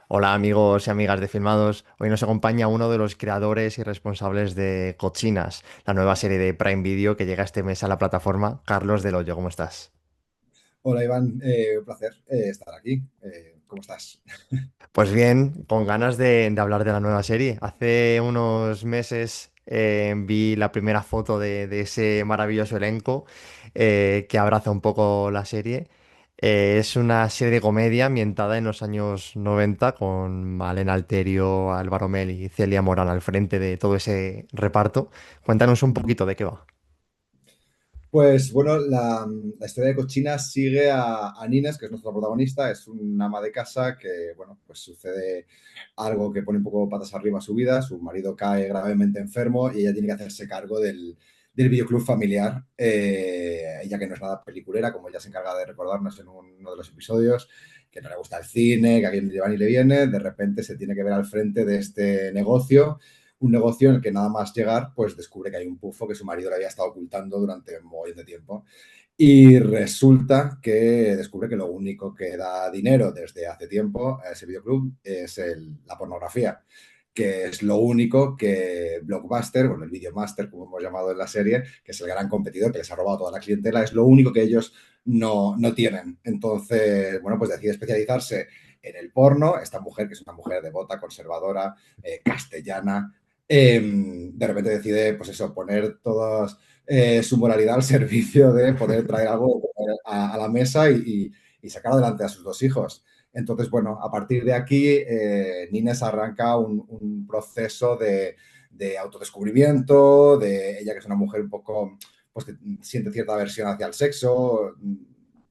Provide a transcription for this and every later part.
Hola amigos y amigas de Filmados. Hoy nos acompaña uno de los creadores y responsables de Cochinas, la nueva serie de Prime Video que llega este mes a la plataforma. Carlos Del Hoyo, ¿cómo estás? Hola Iván, un placer estar aquí. ¿Cómo estás? Pues bien, con ganas de hablar de la nueva serie. Hace unos meses vi la primera foto de ese maravilloso elenco que abraza un poco la serie. Es una serie de comedia ambientada en los años 90 con Malena Alterio, Álvaro Mel y Celia Morán al frente de todo ese reparto. Cuéntanos un poquito de qué va. Pues bueno, la historia de Cochina sigue a Nines, que es nuestra protagonista, es una ama de casa que, bueno, pues sucede algo que pone un poco patas arriba a su vida, su marido cae gravemente enfermo y ella tiene que hacerse cargo del videoclub familiar, ella que no es nada peliculera, como ella se encarga de recordarnos en uno de los episodios, que no le gusta el cine, que a quien le va ni le viene, de repente se tiene que ver al frente de este negocio, un negocio en el que nada más llegar, pues descubre que hay un pufo que su marido le había estado ocultando durante un montón de tiempo. Y resulta que descubre que lo único que da dinero desde hace tiempo a ese videoclub es la pornografía, que es lo único que Blockbuster, bueno, el Videomaster, como hemos llamado en la serie, que es el gran competidor que les ha robado toda la clientela, es lo único que ellos no tienen. Entonces, bueno, pues decide especializarse en el porno. Esta mujer, que es una mujer devota, conservadora, castellana, de repente decide, pues eso, poner todas su moralidad al servicio de poder traer algo a la mesa y sacar adelante a sus dos hijos. Entonces, bueno, a partir de aquí, Nines arranca un proceso de autodescubrimiento, de ella que es una mujer un poco, pues que siente cierta aversión hacia el sexo,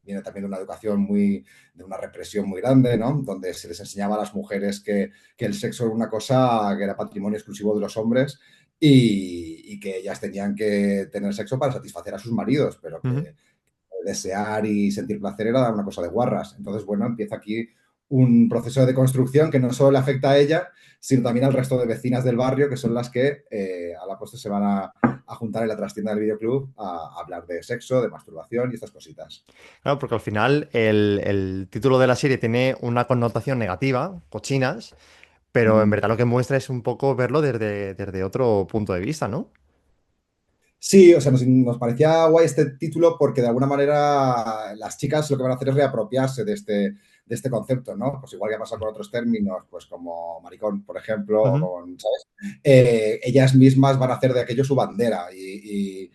viene también de una educación de una represión muy grande, ¿no? Donde se les enseñaba a las mujeres que el sexo era una cosa que era patrimonio exclusivo de los hombres y que ellas tenían que tener sexo para satisfacer a sus maridos, pero Ujú. que desear y sentir placer era una cosa de guarras. Entonces, bueno, empieza aquí un proceso de construcción que no solo le afecta a ella, sino también al resto de vecinas del barrio, que son las que a la postre se van a juntar en la trastienda del videoclub a hablar de sexo, de masturbación y estas cositas. Claro, porque al final el título de la serie tiene una connotación negativa, cochinas, pero en Mm. verdad lo que muestra es un poco verlo desde otro punto de vista, ¿no? Sí, o sea, nos parecía guay este título porque de alguna manera las chicas lo que van a hacer es reapropiarse de este concepto, ¿no? Pues igual que pasa con otros términos, pues como maricón, por ejemplo, o Ujú. con, ¿sabes? Ellas mismas van a hacer de aquello su bandera y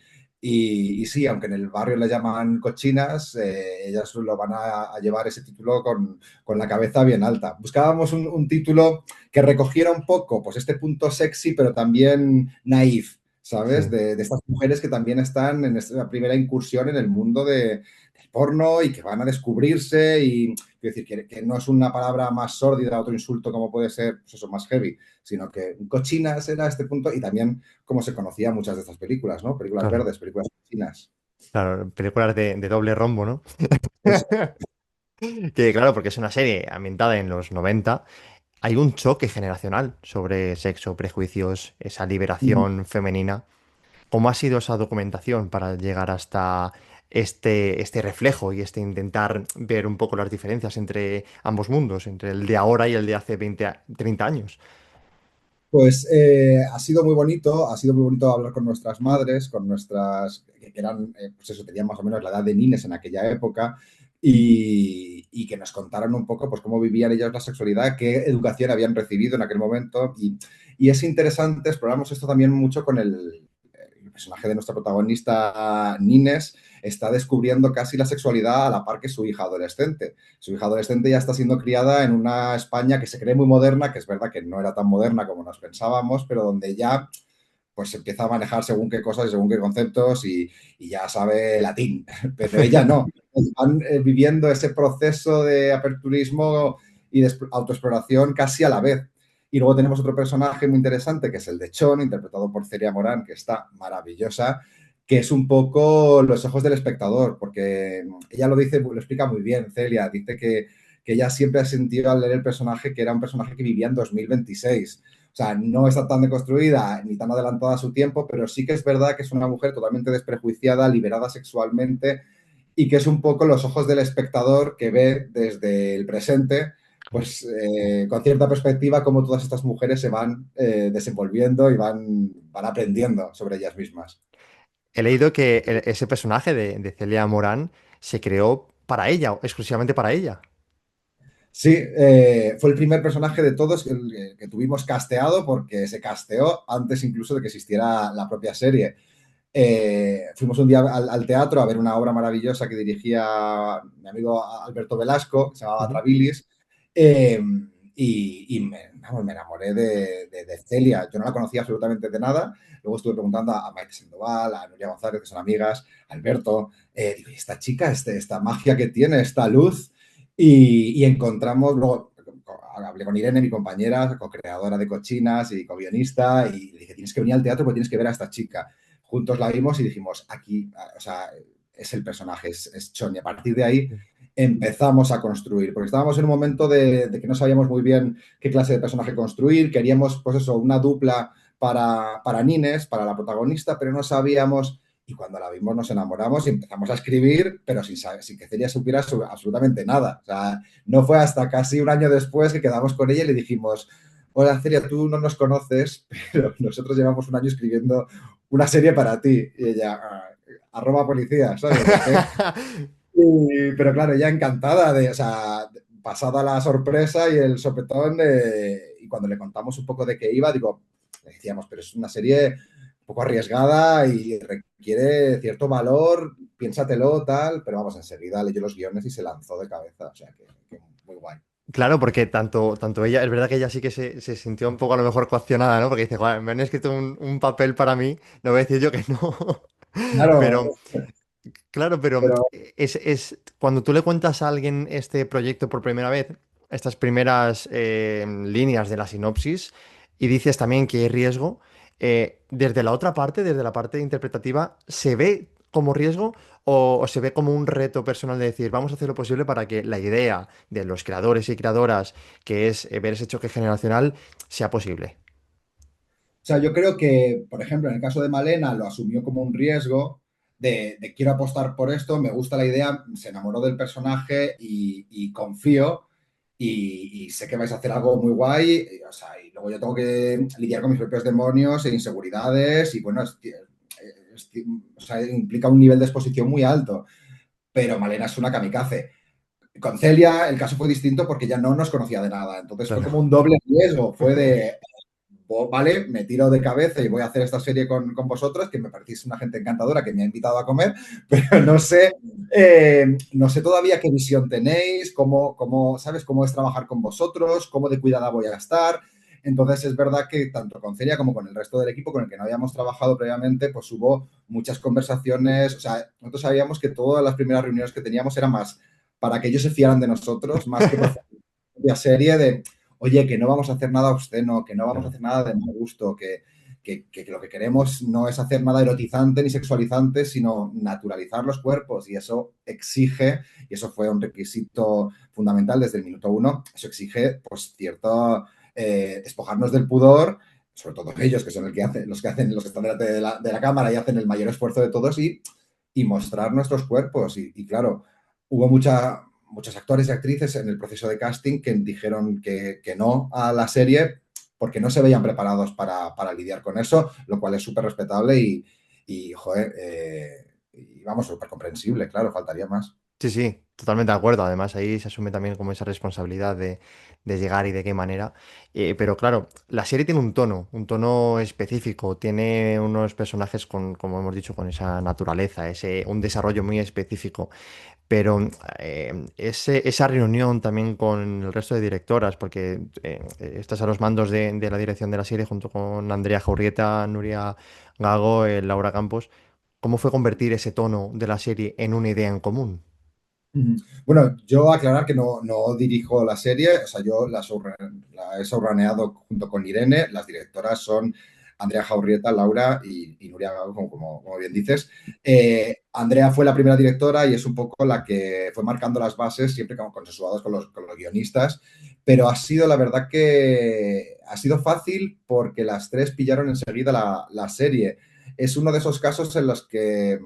sí, aunque en el barrio le llaman cochinas, ellas lo van a llevar ese título con la cabeza bien alta. Buscábamos un título que recogiera un poco, pues este punto sexy, pero también naif. ¿Sabes? Sí. De estas mujeres que también están en esta primera incursión en el mundo del porno y que van a descubrirse y quiero decir que no es una palabra más sórdida, otro insulto como puede ser, pues eso, más heavy, sino que cochinas era este punto y también como se conocía muchas de estas películas, ¿no? Películas Claro, verdes, películas cochinas. claro, películas de doble rombo, ¿no? Eso. Que claro, porque es una serie ambientada en los 90. Hay un choque generacional sobre sexo, prejuicios, esa liberación femenina. ¿Cómo ha sido esa documentación para llegar hasta este reflejo y este intentar ver un poco las diferencias entre ambos mundos, entre el de ahora y el de hace 30 años? Pues ha sido muy bonito hablar con nuestras madres, con nuestras, que eran, pues eso, tenían más o menos la edad de Nines en aquella época, y que nos contaran un poco pues cómo vivían ellas la sexualidad, qué educación habían recibido en aquel momento. Y es interesante, exploramos esto también mucho con el personaje de nuestra protagonista, Nines, está descubriendo casi la sexualidad a la par que su hija adolescente. Su hija adolescente ya está siendo criada en una España que se cree muy moderna, que es verdad que no era tan moderna como nos pensábamos, pero donde ya pues se empieza a manejar según qué cosas y según qué conceptos y ya sabe latín, pero ella no. Están viviendo ese proceso de aperturismo y de autoexploración casi a la vez. Y luego tenemos otro personaje muy interesante, que es el de Chon, interpretado por Celia Morán, que está maravillosa, que es un poco los ojos del espectador, porque ella lo dice, lo explica muy bien, Celia, dice que ella siempre ha sentido al leer el personaje que era un personaje que vivía en 2026. O sea, no está tan deconstruida ni tan adelantada a su tiempo, pero sí que es verdad que es una mujer totalmente desprejuiciada, liberada sexualmente y que es un poco los ojos del espectador que ve desde el presente pues con cierta perspectiva, cómo todas estas mujeres se van desenvolviendo y van aprendiendo sobre ellas mismas. He leído que ese personaje de Celia Morán se creó para ella, exclusivamente para ella. Sí, fue el primer personaje de todos que tuvimos casteado porque se casteó antes incluso de que existiera la propia serie. Fuimos un día al teatro a ver una obra maravillosa que dirigía mi amigo Alberto Velasco, que se llamaba Ujú. Atrabilis, y vamos, me enamoré de Celia. Yo no la conocía absolutamente de nada. Luego estuve preguntando a Maite Sandoval, a Nuria González, que son amigas, a Alberto. Digo, ¿y esta chica, esta magia que tiene, esta luz? Y encontramos, luego hablé con Irene, mi compañera, co-creadora de Cochinas y co-guionista, y le dije, tienes que venir al teatro porque tienes que ver a esta chica. Juntos la vimos y dijimos, aquí, o sea, es el personaje, es Chon. Y a partir de ahí empezamos a construir, porque estábamos en un momento de que no sabíamos muy bien qué clase de personaje construir, queríamos, pues eso, una dupla para Nines, para la protagonista, pero no sabíamos, y cuando la vimos nos enamoramos y empezamos a escribir, pero sin saber, sin que Celia supiera absolutamente nada. O sea, no fue hasta casi un año después que quedamos con ella y le dijimos, hola Celia, tú no nos conoces, pero nosotros llevamos un año escribiendo una serie para ti. Y ella, arroba policía, ¿sabes? ¿De qué? Pero claro, ella encantada de, o sea, pasada la sorpresa y el sopetón, y cuando le contamos un poco de qué iba, digo, le decíamos, pero es una serie un poco arriesgada y requiere cierto valor, piénsatelo, tal, pero vamos, enseguida leyó los guiones y se lanzó de cabeza, o sea, que muy guay. Claro, porque tanto ella, es verdad que ella sí que se sintió un poco a lo mejor coaccionada, ¿no? Porque dice, "Joder, me han escrito un papel para mí, no voy a decir yo que no." Claro, Pero, claro, pero pero cuando tú le cuentas a alguien este proyecto por primera vez, estas primeras líneas de la sinopsis, y dices también que hay riesgo, desde la otra parte, desde la parte interpretativa, ¿se ve como riesgo o se ve como un reto personal de decir, vamos a hacer lo posible para que la idea de los creadores y creadoras, que es ver ese choque generacional, sea posible? o sea, yo creo que, por ejemplo, en el caso de Malena lo asumió como un riesgo de quiero apostar por esto, me gusta la idea, se enamoró del personaje y confío y sé que vais a hacer algo muy guay. O sea, y luego yo tengo que lidiar con mis propios demonios e inseguridades y bueno, o sea, implica un nivel de exposición muy alto, pero Malena es una kamikaze. Con Celia el caso fue distinto porque ya no nos conocía de nada, entonces fue Claro. como un doble riesgo, fue de vale, me tiro de cabeza y voy a hacer esta serie con vosotros, que me parecéis una gente encantadora que me ha invitado a comer, pero no sé todavía qué visión tenéis, ¿sabes? Cómo es trabajar con vosotros, cómo de cuidada voy a estar. Entonces es verdad que tanto con Celia como con el resto del equipo con el que no habíamos trabajado previamente, pues hubo muchas conversaciones. O sea, nosotros sabíamos que todas las primeras reuniones que teníamos eran más para que ellos se fiaran de nosotros, más que por la serie de oye, que no vamos a hacer nada obsceno, que no vamos a Claro. hacer nada de mal gusto, que lo que queremos no es hacer nada erotizante ni sexualizante, sino naturalizar los cuerpos y eso exige, y eso fue un requisito fundamental desde el minuto uno, eso exige pues cierto despojarnos del pudor, sobre todo ellos que son los que están delante de la cámara y hacen el mayor esfuerzo de todos y mostrar nuestros cuerpos y claro, hubo muchos actores y actrices en el proceso de casting que dijeron que no a la serie porque no se veían preparados para lidiar con eso, lo cual es súper respetable joder, y vamos, súper comprensible, claro, faltaría más. Sí, sí, totalmente de acuerdo. Además, ahí se asume también como esa responsabilidad de llegar y de qué manera. Pero claro, la serie tiene un tono específico, tiene unos personajes con, como hemos dicho, con esa naturaleza, un desarrollo muy específico. Pero esa reunión también con el resto de directoras, porque estás a los mandos de la dirección de la serie junto con Andrea Jaurrieta, Nuria Gago, Laura Campos. ¿Cómo fue convertir ese tono de la serie en una idea en común? Bueno, yo aclarar que no dirijo la serie, o sea, yo la he showruneado junto con Irene, las directoras son Andrea Jaurrieta, Laura y Nuria Gago, como bien dices. Andrea fue la primera directora y es un poco la que fue marcando las bases, siempre como consensuadas con los guionistas, pero ha sido, la verdad que ha sido fácil porque las tres pillaron enseguida la serie. Es uno de esos casos en los que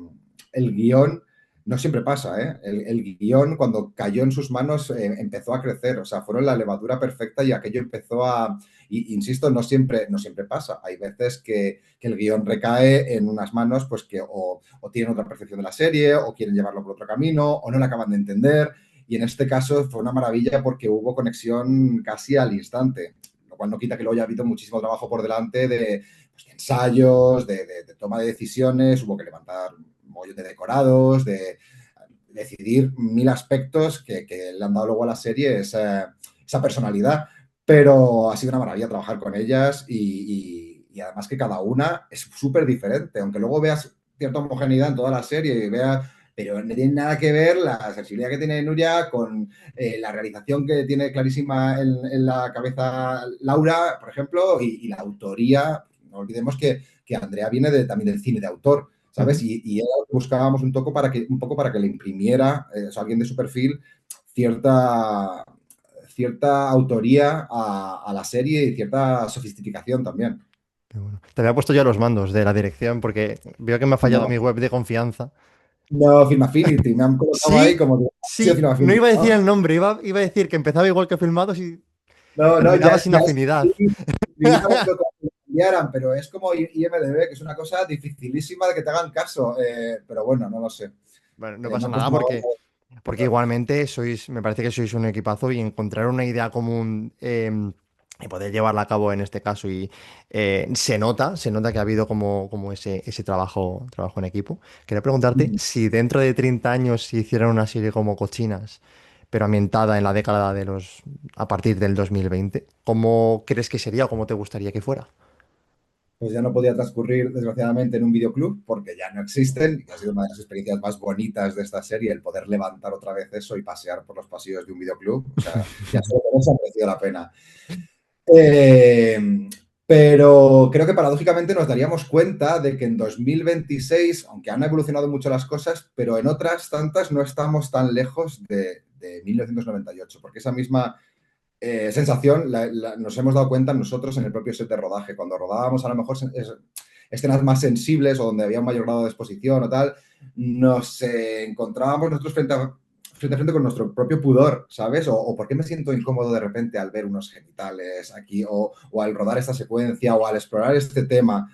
el guión no siempre pasa, ¿eh? El guión, cuando cayó en sus manos, empezó a crecer. O sea, fueron la levadura perfecta y aquello empezó a... insisto, no siempre pasa. Hay veces que el guión recae en unas manos pues que o tienen otra percepción de la serie, o quieren llevarlo por otro camino, o no la acaban de entender. Y en este caso fue una maravilla porque hubo conexión casi al instante, lo cual no quita que luego haya habido muchísimo trabajo por delante de, pues, de ensayos, de toma de decisiones, hubo que levantar mogollón de decorados, de decidir mil aspectos que le han dado luego a la serie esa personalidad. Pero ha sido una maravilla trabajar con ellas y además que cada una es súper diferente, aunque luego veas cierta homogeneidad en toda la serie y veas, pero no tiene nada que ver la sensibilidad que tiene Nuria con la realización que tiene clarísima en la cabeza Laura, por ejemplo, y la autoría. No olvidemos que Andrea viene también del cine de autor, ¿sabes? Ujú. Y buscábamos un poco para que le imprimiera, o sea, alguien de su perfil, cierta, cierta autoría a la serie y cierta sofisticación también. Qué bueno. Te había puesto ya los mandos de la dirección porque veo que me ha fallado No, mi web de confianza. no, Film Affinity, me han colocado ahí Sí, como que ha sido sí, Film no Affinity, iba a decir ¿no? el nombre, iba a decir que empezaba igual que Filmados y No, no, terminaba ya, sin ya es afinidad. escribimos lo que cambiaran, pero es como IMDb, que es una cosa dificilísima de que te hagan caso. Pero bueno, no lo sé. Bueno, no Me pasa han nada puesto una porque igualmente me parece que sois un equipazo y encontrar una idea común y poder llevarla a cabo en este caso y se nota que ha habido como ese trabajo en equipo. Quería preguntarte si dentro de 30 años se hiciera una serie como Cochinas, pero ambientada en la década a partir del 2020, ¿cómo crees que sería o cómo te gustaría que fuera? pues ya no podía transcurrir, desgraciadamente, en un videoclub porque ya no existen y ha sido una de las experiencias más bonitas de esta serie el poder levantar otra vez eso y pasear por los pasillos de un videoclub. O sea, ya solo por eso ha merecido la pena. Eh, pero creo que paradójicamente nos daríamos cuenta de que en 2026, aunque han evolucionado mucho las cosas, pero en otras tantas no estamos tan lejos de 1998, porque esa misma sensación nos hemos dado cuenta nosotros en el propio set de rodaje. Cuando rodábamos a lo mejor escenas más sensibles o donde había un mayor grado de exposición o tal, nos encontrábamos nosotros frente a frente con nuestro propio pudor, ¿sabes? O por qué me siento incómodo de repente al ver unos genitales aquí, o al rodar esta secuencia, o al explorar este tema.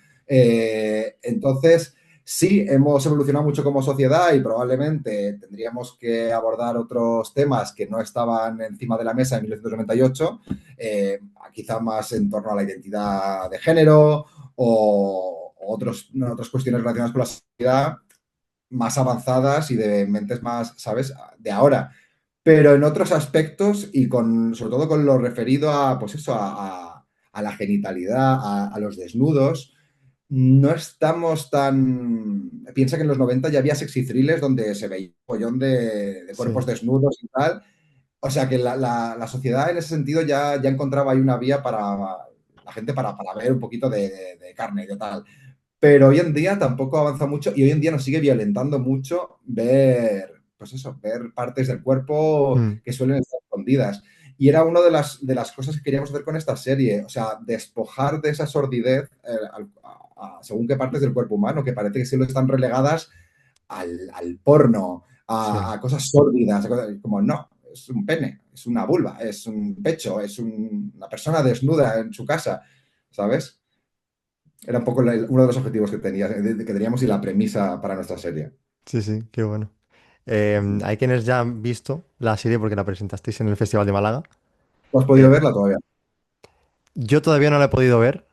Entonces, sí, hemos evolucionado mucho como sociedad y probablemente tendríamos que abordar otros temas que no estaban encima de la mesa en 1998, quizá más en torno a la identidad de género o otras cuestiones relacionadas con la sociedad más avanzadas y de mentes más, ¿sabes?, de ahora. Pero en otros aspectos y sobre todo con lo referido a, pues eso, a la genitalidad, a los desnudos, no estamos tan... Piensa que en los 90 ya había sexy thrillers donde se veía un pollón de cuerpos Sí, desnudos y tal. O sea que la sociedad en ese sentido ya encontraba ahí una vía para la gente para ver un poquito de carne y de tal. Pero hoy en día tampoco avanza mucho y hoy en día nos sigue violentando mucho ver, pues eso, ver partes del cuerpo mm, que suelen estar escondidas. Y era una de las cosas que queríamos hacer con esta serie, o sea, despojar de esa sordidez según qué partes del cuerpo humano, que parece que siempre están relegadas al porno, sí. a cosas sórdidas, como no, es un pene, es una vulva, es un pecho, es una persona desnuda en su casa, ¿sabes? Era un poco uno de los objetivos que teníamos y la premisa para nuestra serie. Sí, sí, qué bueno. Hay quienes ya han visto la serie porque la presentasteis en el Festival de Málaga. ¿No has Eh, podido verla todavía? yo todavía no la he podido ver,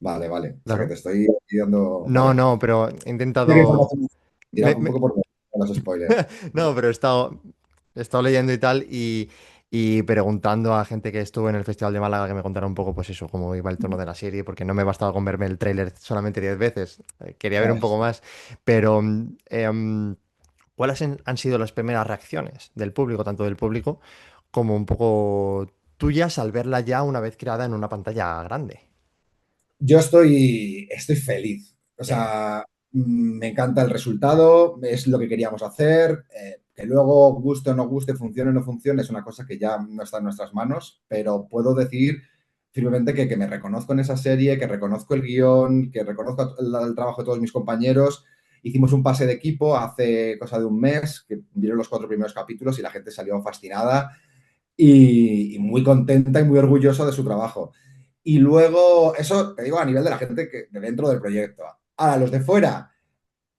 Vale, vale. O sea que te claro. estoy dando. No, Vale. no, pero he ¿Qué intentado. información? Tira me- un me- poco por los spoilers. No, pero he estado leyendo y tal y preguntando a gente que estuvo en el Festival de Málaga que me contara un poco, pues eso, cómo iba el tono de la serie, porque no me bastaba con verme el tráiler solamente 10 veces. Quería ver un poco Pues, más. Pero, ¿cuáles han sido las primeras reacciones del público, tanto del público como un poco tuyas al verla ya una vez creada en una pantalla grande? yo estoy feliz. O Qué bien. sea, me encanta el resultado, es lo que queríamos hacer. Que luego guste o no guste, funcione o no funcione, es una cosa que ya no está en nuestras manos, pero puedo decir firmemente que me reconozco en esa serie, que reconozco el guión, que reconozco el trabajo de todos mis compañeros hicimos un pase de equipo hace cosa de un mes, que vieron los 4 primeros capítulos y la gente salió fascinada y muy contenta y muy orgullosa de su trabajo. Y luego, eso te digo a nivel de la gente que, de dentro del proyecto. Ahora, los de fuera,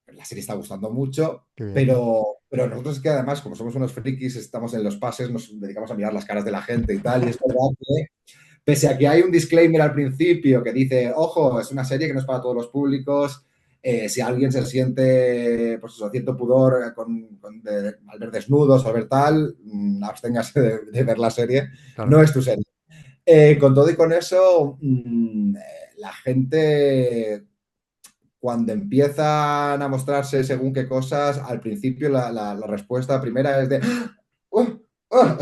la serie está gustando mucho, Qué bien. pero nosotros es que además, como somos unos frikis, estamos en los pases, nos dedicamos a mirar las caras de la gente y tal, y es verdad que pese a que hay un disclaimer al principio que dice, ojo, es una serie que no es para todos los públicos, si alguien se siente, pues eso, cierto pudor al ver desnudos, al ver tal, absténgase de ver la serie, Claro, no es tu serie. Con todo y con eso, la gente cuando empiezan a mostrarse según qué cosas, al principio la respuesta primera es de ¡oh! ¡Oh!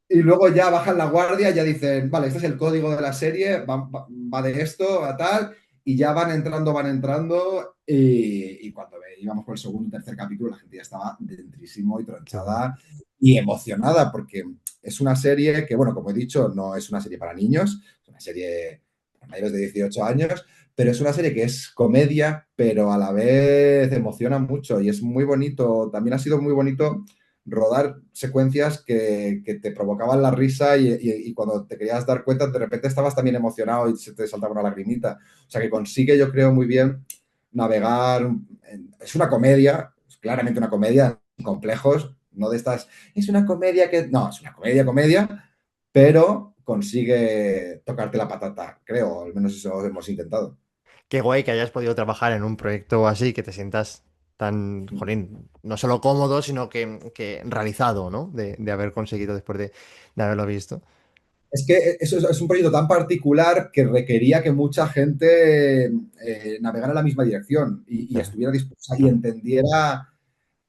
Y luego ya bajan la guardia, ya dicen, vale, este es el código de la serie, va de esto a tal, y ya van entrando, y cuando íbamos por el segundo y tercer capítulo, la gente ya estaba dentrísimo y qué guay. tronchada y emocionada, porque es una serie que, bueno, como he dicho, no es una serie para niños, es una serie para mayores de 18 años, pero es una serie que es comedia, pero a la vez emociona mucho y es muy bonito. También ha sido muy bonito rodar secuencias que te provocaban la risa y cuando te querías dar cuenta, de repente estabas también emocionado y se te saltaba una lagrimita. O sea que consigue, yo creo, muy bien navegar. Es una comedia, es claramente una comedia, complejos, no de estas. Es una comedia que. No, es una comedia, comedia, pero consigue tocarte la patata, creo, al menos eso hemos intentado. Qué guay que hayas podido trabajar en un proyecto así, que te sientas tan, jolín, no solo cómodo, sino que realizado, ¿no? De haber conseguido después de haberlo visto. Es que eso es un proyecto tan particular que requería que mucha gente navegara en la misma dirección y Ya, estuviera dispuesta y claro. entendiera.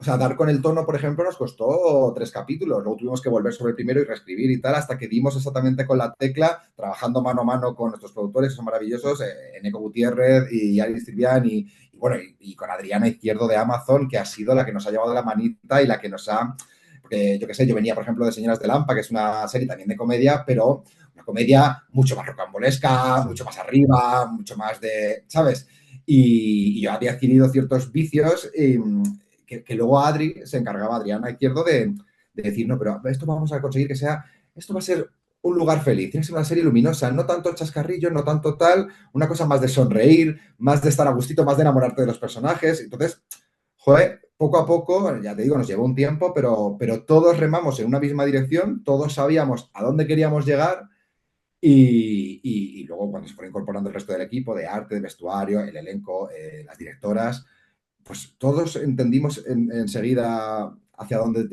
O sea, dar con el tono, por ejemplo, nos costó 3 capítulos. Luego tuvimos que volver sobre el primero y reescribir y tal, hasta que dimos exactamente con la tecla, trabajando mano a mano con nuestros productores, que son maravillosos, Eneco Gutiérrez y Ari Sirvian, y bueno, y con Adriana Izquierdo de Amazon, que ha sido la que nos ha llevado la manita y la que nos ha. Porque yo qué sé, yo venía, por ejemplo, de Señoras de Lampa, que es una serie también de comedia, pero una comedia mucho más rocambolesca, Sí. mucho más arriba, mucho más de. ¿Sabes? Y yo había adquirido ciertos vicios que luego Adri se encargaba, Adriana Izquierdo, de decir, no, pero esto vamos a conseguir que sea, esto va a ser un lugar feliz, tiene que ser una serie luminosa, no tanto chascarrillo, no tanto tal, una cosa más de sonreír, más de estar a gustito, más de enamorarte de los personajes. Entonces, joder, poco a poco, ya te digo, nos llevó un tiempo, pero todos remamos en una misma dirección, todos sabíamos a dónde queríamos llegar y luego cuando se fue incorporando el resto del equipo, de arte, de vestuario, el elenco, las directoras, pues todos entendimos enseguida hacia dónde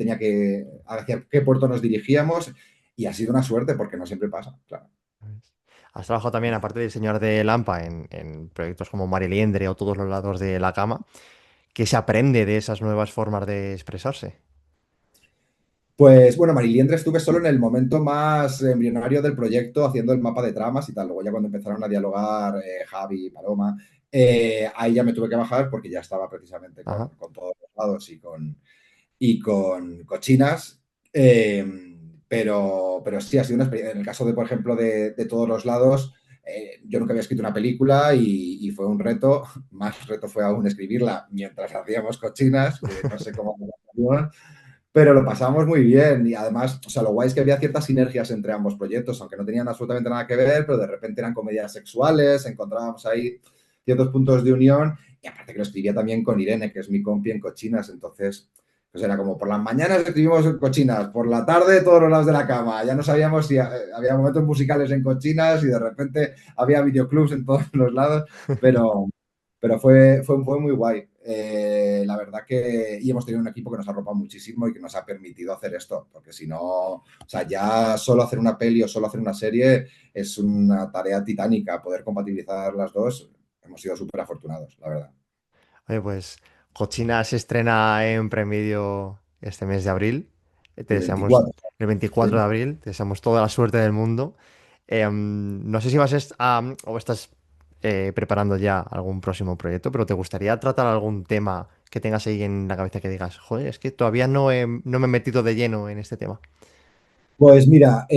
hacia qué puerto nos dirigíamos y ha sido una suerte porque no siempre pasa, claro. Has trabajado también, aparte de diseñador de Lampa, en proyectos como Mariliendre o Todos los lados de la cama. ¿Qué se aprende de esas nuevas formas de expresarse? Pues bueno, Mariliendre estuve solo en el momento más embrionario del proyecto haciendo el mapa de tramas y tal. Luego ya cuando empezaron a dialogar Javi y Paloma, ahí ya me tuve que bajar porque ya estaba precisamente Ajá. con todos los lados y con cochinas. Pero sí, ha sido una experiencia. En el caso de, por ejemplo, de todos los lados, yo nunca había escrito una película y fue un reto. Más reto fue aún escribirla mientras hacíamos cochinas, que no sé cómo me lo, pero lo pasamos muy bien y además, o sea, lo guay es que había ciertas sinergias entre ambos proyectos, aunque no tenían absolutamente nada que ver, pero de repente eran comedias sexuales, encontrábamos ahí ciertos puntos de unión y aparte que lo escribía también con Irene, que es mi compi en Cochinas, entonces, pues era como por las mañanas escribimos en Cochinas, por la tarde todos los lados de la cama, ya no sabíamos si había momentos musicales en Cochinas y de repente había videoclubs en todos los lados, pero, pero fue muy guay. La verdad que. Y hemos tenido un equipo que nos ha arropado muchísimo y que nos ha permitido hacer esto, porque si no. O sea, ya solo hacer una peli o solo hacer una serie es una tarea titánica. Poder compatibilizar las dos, hemos sido súper afortunados, la verdad. Oye, pues Cochina se estrena en Prime Video este mes de abril. Te El deseamos 24. el 24 Sí. de abril, te deseamos toda la suerte del mundo. No sé si o estás preparando ya algún próximo proyecto, pero ¿te gustaría tratar algún tema que tengas ahí en la cabeza que digas, joder, es que todavía no me he metido de lleno en este tema? Pues mira,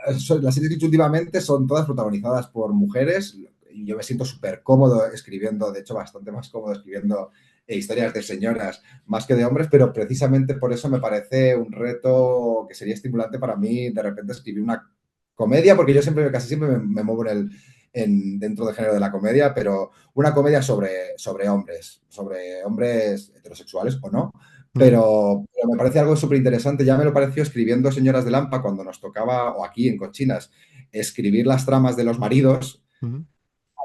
las series que he hecho últimamente son todas protagonizadas por mujeres. yo me siento súper cómodo escribiendo, de hecho, bastante más cómodo escribiendo historias de señoras más que de hombres, pero precisamente por eso me parece un reto que sería estimulante para mí de repente escribir una comedia, porque yo siempre, casi siempre me muevo dentro del género de la comedia, pero una comedia sobre hombres heterosexuales o no, Ujú, pero me parece algo súper interesante. Ya me lo pareció escribiendo Señoras de Lampa cuando nos tocaba, o aquí en Cochinas, escribir las tramas de los maridos. ujú,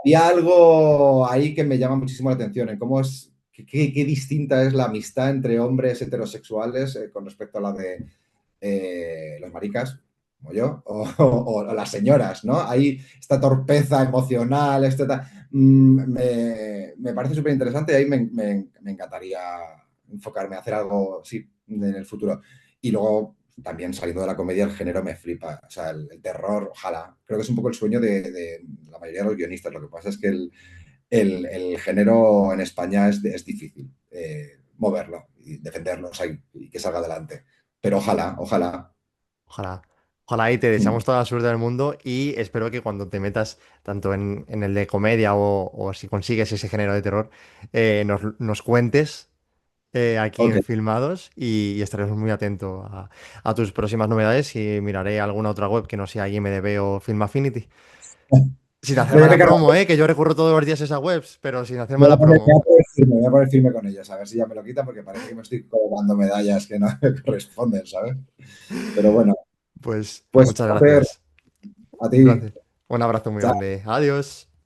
Había algo ahí que me llama muchísimo la atención, en cómo es, qué distinta es la amistad entre hombres heterosexuales con respecto a la de los maricas, como yo, o las señoras, ¿no? Hay esta torpeza emocional, me parece súper interesante y ahí me encantaría enfocarme a hacer algo así en el futuro. Y luego, también saliendo de la comedia, el género me flipa. O sea, el terror, ojalá. Creo que es un poco el sueño de la mayoría de los guionistas. Lo que pasa es que el género en España es difícil moverlo y defenderlo, o sea, y que salga adelante. Pero ojalá, ojalá. ojalá. Ojalá y te deseamos toda la suerte del mundo y espero que cuando te metas tanto en el de comedia o si consigues ese género de terror, nos cuentes aquí Ok. en Filmados y estaremos muy atentos a tus próximas novedades y miraré alguna otra web que no sea IMDb o Film Affinity. Sin hacer No, ya me mala cargo. promo, que yo recurro todos los días a esas webs, pero sin hacer Me voy a mala poner, me promo. voy a poner firme, me voy a poner firme con ellos, a ver si ya me lo quitan, porque parece que me estoy colgando medallas que no me corresponden, ¿sabes? Pero bueno, Pues pues muchas un placer gracias. a Un ti. placer. Un abrazo muy Chao. grande. Adiós.